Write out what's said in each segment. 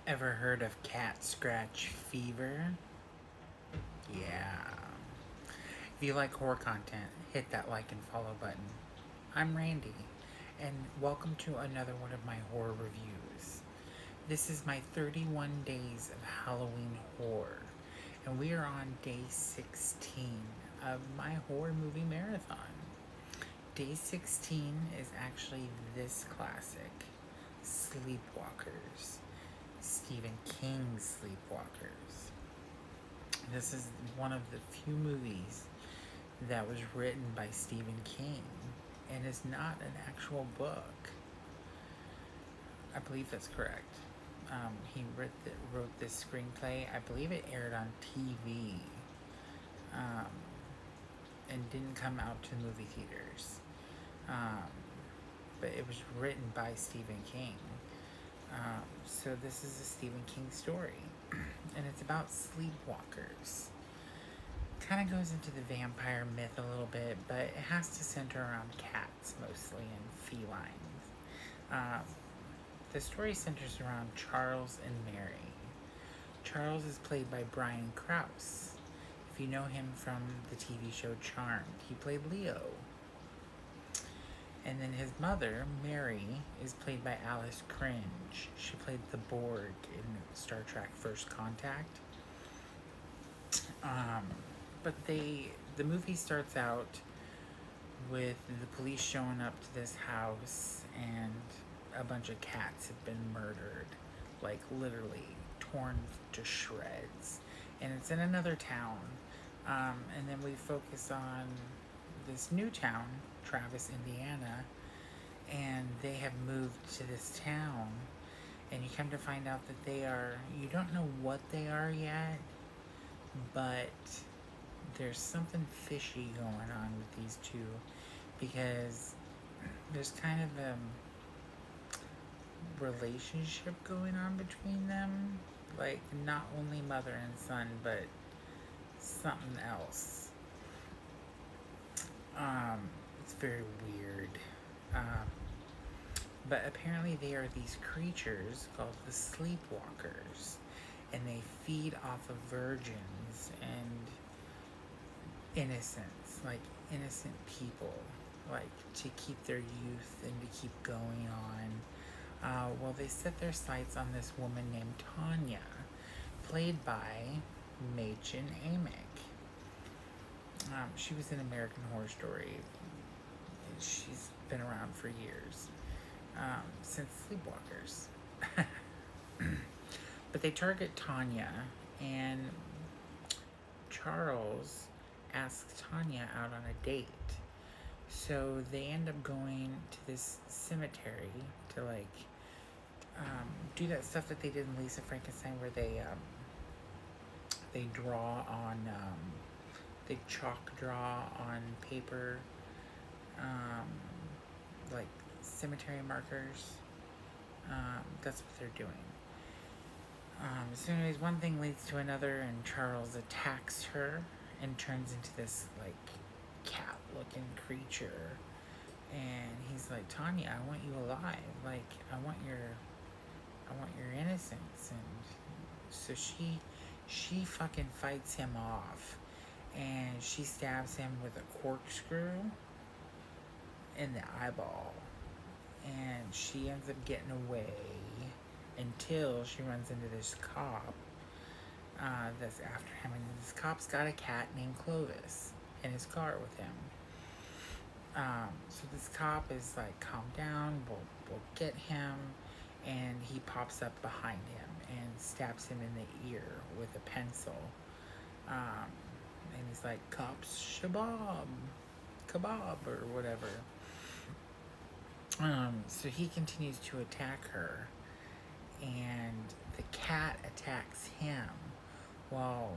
Ever heard of cat scratch fever? Yeah. If you like horror content, hit that like and follow button. I'm Randy, and welcome to another one of my horror reviews. This is my 31 days of Halloween horror, and we are on day 16 of my horror movie marathon. Day 16 is actually this classic, Sleepwalkers. Stephen King's Sleepwalkers. This is one of the few movies that was written by Stephen King and is not an actual book. I believe that's correct. He wrote this screenplay. I believe it aired on TV um, and didn't come out to movie theaters. Um, but it was written by Stephen King. So this is a Stephen King story, and it's about sleepwalkers. Kind of goes into the vampire myth a little bit, but it has to center around cats mostly and felines. Um, the story centers around Charles and Mary. Charles is played by Brian Krause. If you know him from the TV show Charmed, he played Leo. And then his mother, Mary, is played by Alice Cringe. She played the Borg in Star Trek First Contact. Um, but the movie starts out with the police showing up to this house, and a bunch of cats have been murdered, like literally torn to shreds. And it's in another town. And then we focus on this new town, Travis, Indiana, and they have moved to this town. And you come to find out that you don't know what they are yet, but there's something fishy going on with these two, because there's kind of a relationship going on between them, like not only mother and son, but something else. It's very weird. Um, but apparently they are these creatures called the Sleepwalkers, and they feed off of virgins and innocence, like innocent people, like to keep their youth and to keep going on. Well, they set their sights on this woman named Tanya, played by Machen Amick. She was in American Horror Story. She's been around for years, since Sleepwalkers. But they target Tanya, and Charles asks Tanya out on a date. So they end up going to this cemetery to do that stuff that they did in Lisa Frankenstein, where they draw on they chalk draw on paper, um, like cemetery markers. That's what they're doing. So anyways, one thing leads to another, and Charles attacks her and turns into this like cat-looking creature. And he's like, Tanya, I want you alive. Like, I want your innocence. And so she fucking fights him off, and she stabs him with a corkscrew in the eyeball, and she ends up getting away until she runs into this cop that's after him. And this cop's got a cat named Clovis in his car with him. So this cop is like, calm down, we'll get him. And he pops up behind him and stabs him in the ear with a pencil. And he's like, cops shabab, kebab, or whatever. So he continues to attack her, and the cat attacks him. Well,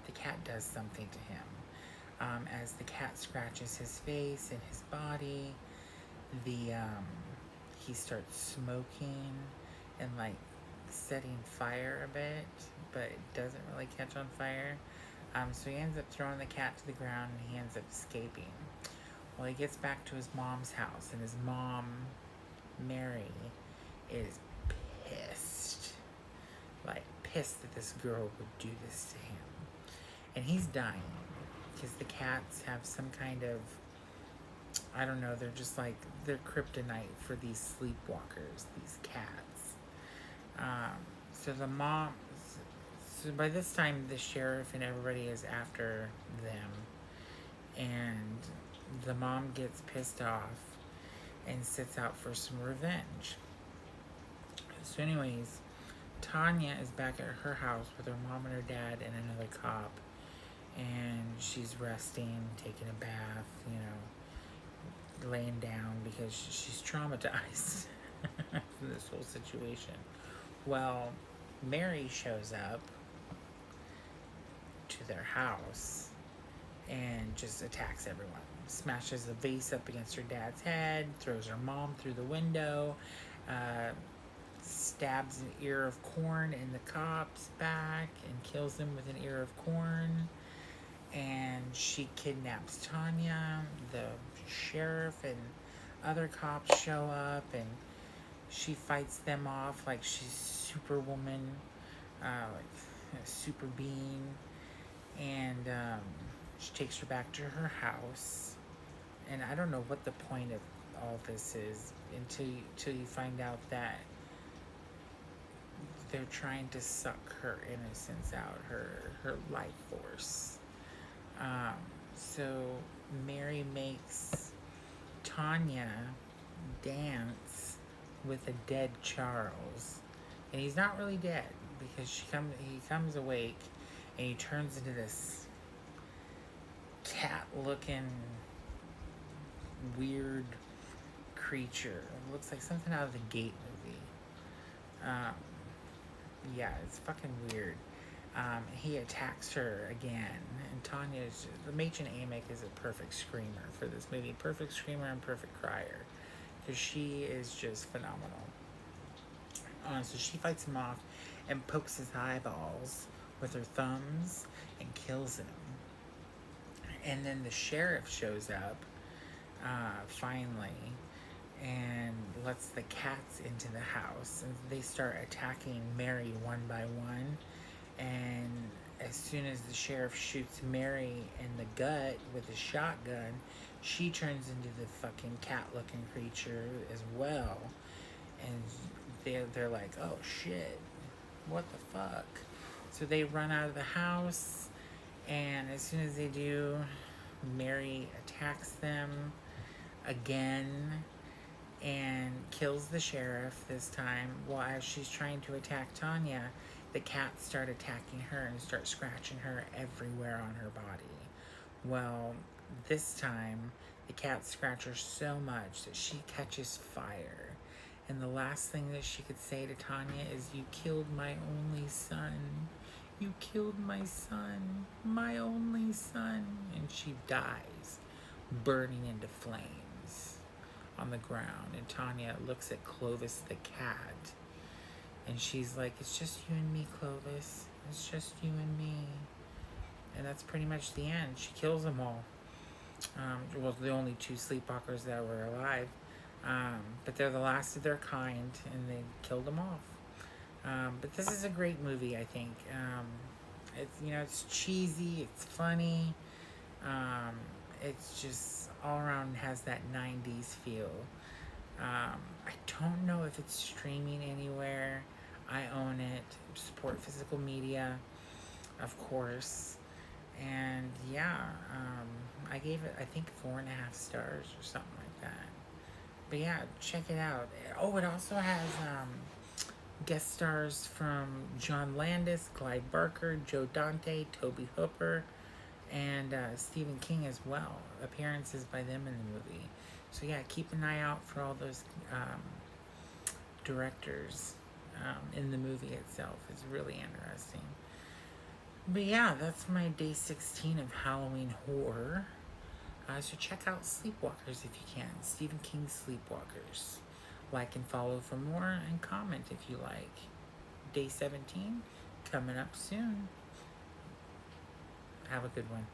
the cat does something to him. As the cat scratches his face and his body, he starts smoking and like setting fire a bit, but it doesn't really catch on fire. So he ends up throwing the cat to the ground, and he ends up escaping. Well, he gets back to his mom's house, and his mom, Mary, is pissed. pissed that this girl would do this to him. And he's dying because the cats have some kind of, I don't know, they're just like, they're kryptonite for these sleepwalkers, these cats. Um, so the mom, so by this time the sheriff and everybody is after them, and the mom gets pissed off and sets out for some revenge. So anyways, Tanya is back at her house with her mom and her dad and another cop, and she's resting, taking a bath, laying down because she's traumatized from this whole situation. Well, Mary shows up to their house and just attacks everyone. Smashes a vase up against her dad's head, throws her mom through the window, stabs an ear of corn in the cop's back and kills him with an ear of corn. And she kidnaps Tanya. The sheriff and other cops show up, and she fights them off like she's Superwoman, like a super being. And she takes her back to her house. And I don't know what the point of all this is until you find out that they're trying to suck her innocence out, her life force. So Mary makes Tanya dance with a dead Charles, and he's not really dead because he comes awake and he turns into this cat-looking weird creature. It looks like something out of the Gate movie. Yeah, it's fucking weird. He attacks her again, and Tanya's, the Machen Amick is a perfect screamer for this movie. Perfect screamer and perfect crier, because she is just phenomenal. So she fights him off and pokes his eyeballs with her thumbs and kills him. And then the sheriff shows up, finally, and lets the cats into the house, and they start attacking Mary one by one. And as soon as the sheriff shoots Mary in the gut with a shotgun, she turns into the fucking cat-looking creature as well. And they're like, oh shit, what the fuck? So they run out of the house, and as soon as they do, Mary attacks them again and kills the sheriff this time. While as she's trying to attack Tanya, the cats start attacking her and start scratching her everywhere on her body. Well, this time, the cats scratch her so much that she catches fire. And the last thing that she could say to Tanya is, "You killed my only son. You killed my son, my only son." And she dies, burning into flames on the ground. And Tanya looks at Clovis the cat, and she's like, "It's just you and me, Clovis. It's just you and me." And that's pretty much the end. She kills them all. Well, the only two sleepwalkers that were alive. But they're the last of their kind, and they killed them off. But this is a great movie, I think. It's cheesy, it's funny. It's just all around has that 90s feel. I don't know if it's streaming anywhere. I own it. Support physical media, of course. And yeah, I gave it, I think, 4.5 stars or something like that. But yeah, check it out. Oh, it also has guest stars from John Landis, Clyde Barker, Joe Dante, Toby Hooper, and Stephen King as well. Appearances by them in the movie. So yeah, keep an eye out for all those directors in the movie itself. It's really interesting. But yeah, that's my day 16 of Halloween horror. So check out Sleepwalkers if you can. Stephen King's Sleepwalkers. Like and follow for more, and comment if you like. Day 17 coming up soon. Have a good one.